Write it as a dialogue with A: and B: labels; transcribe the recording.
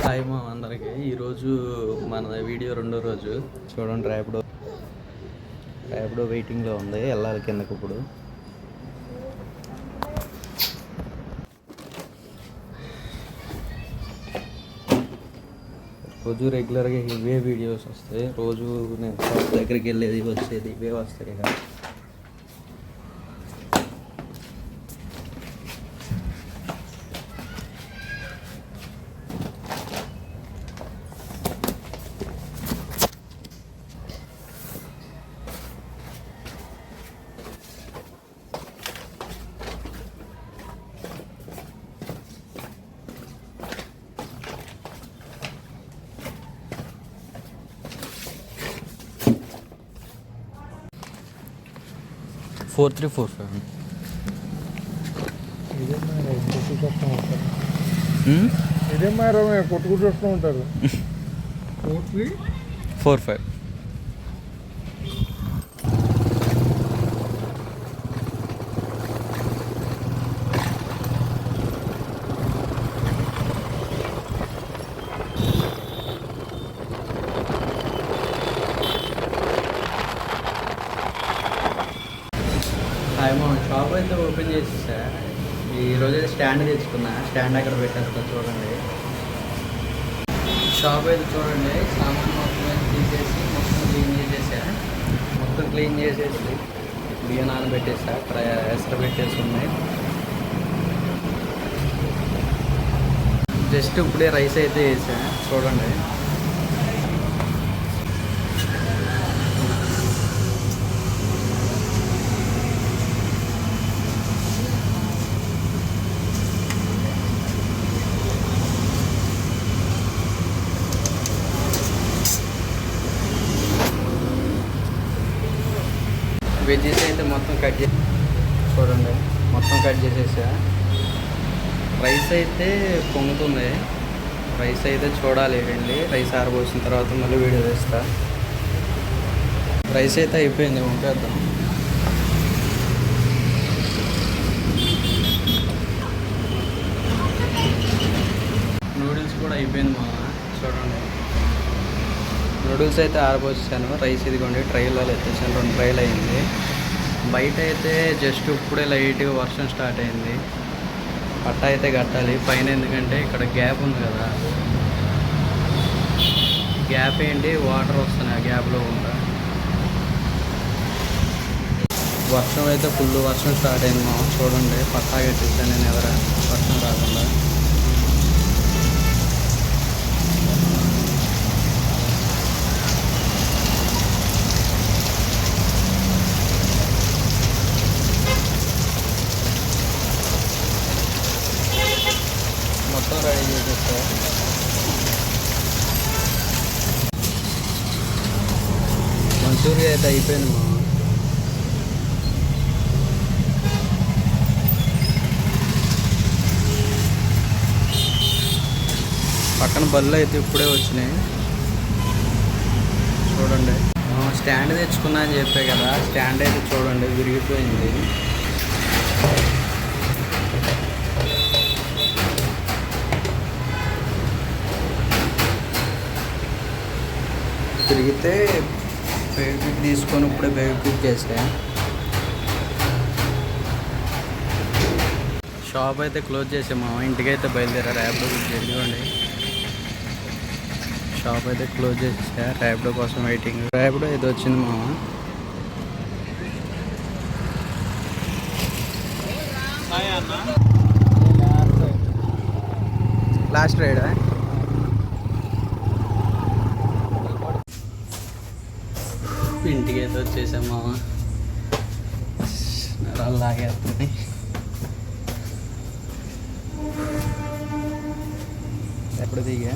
A: Hi మా అందరికి. ఈరోజు మన వీడియో రెండో రోజు. చూడండి, ర్యాపిడో వెయిటింగ్లో ఉంది, వెళ్ళాలి కిందకి. ఇప్పుడు రోజు రెగ్యులర్గా ఇవే వీడియోస్ వస్తాయి. రోజు నేను షాప్ దగ్గరికి వెళ్ళేది వచ్చేది ఇవే వస్తాయి కదా. ఫోర్ 345
B: ఇదే మరి కొట్టుకుంటూ వస్తూ ఉంటారు.
A: 4345 హాయ్ మా షాప్ అయితే ఓపెన్ చేసేసా. ఈరోజు స్టాండ్ తెచ్చుకున్నా. స్టాండ్ అక్కడ పెట్టేస్తా. చూడండి, షాప్ అయితే చూడండి. సామాన్ మొత్తం తీసేసి మొత్తం క్లీన్ చేసేసా. మొత్తం క్లీన్ చేసేసి బియ్యం నానబెట్టేసా. ఎసరు పెట్టేసి ఉన్నాయి. జస్ట్ ఇప్పుడే రైస్ అయితే వేసా. చూడండి, వెజ్జెస్ అయితే మొత్తం కట్ చేసి చూడండి, మొత్తం కట్ చేసేసా. రైస్ అయితే పొంగుతుంది. రైస్ అయితే చూడాలి వెళ్ళి. రైస్ ఆరబోసిన తర్వాత మళ్ళీ వీడియో వేస్తా. రైస్ అయితే అయిపోయింది, వంపేద్దాం. నూడిల్స్ కూడా అయిపోయింది మా. చూడండి, నూడిల్స్ అయితే ఆరబోసాను. రైస్ ఇదిగోండి ట్రైలో ఎత్తేసాను. 2 ట్రైలు అయింది. బయట అయితే జస్ట్ ఇప్పుడే లైట్గా వర్షం స్టార్ట్ అయింది. పట్ట అయితే కట్టాలి పైన, ఎందుకంటే ఇక్కడ గ్యాప్ ఉంది కదా. గ్యాప్ ఏంటి, వాటర్ వస్తున్నాయి ఆ గ్యాప్లో కూడా. వర్షం అయితే ఫుల్ వర్షం స్టార్ట్ అయింది మా. చూడండి, పట్టా కట్టేసాను నేను వర్షం రాకుండా. మొత్తం రెడీ చేసేస్తా. మంచూరియా అయితే అయిపోయింది మా. పక్కన బళ్ళు అయితే ఇప్పుడే వచ్చినాయి. చూడండి, స్టాండ్ తెచ్చుకున్నా అని చెప్పే కదా. స్టాండ్ అయితే చూడండి విరిగిపోయింది. తిరిగితే ఫెవిక్విక్ తీసుకొని ఇప్పుడే ఫెవిక్విక్ చేసా. షాప్ అయితే క్లోజ్ చేసాము. ఇంటికైతే బయలుదేరా. ర్యాపిడో బుక్ చేసుకోండి. షాప్ అయితే క్లోజ్ చేసా. ర్యాపిడో కోసం వెయిటింగ్. ర్యాపిడో అయితే వచ్చింది మా. లాస్ట్ రైడా. ఇంటికి అయితే వచ్చేసాం మామ. లాగేస్తుంది. ఎప్పుడు దిగా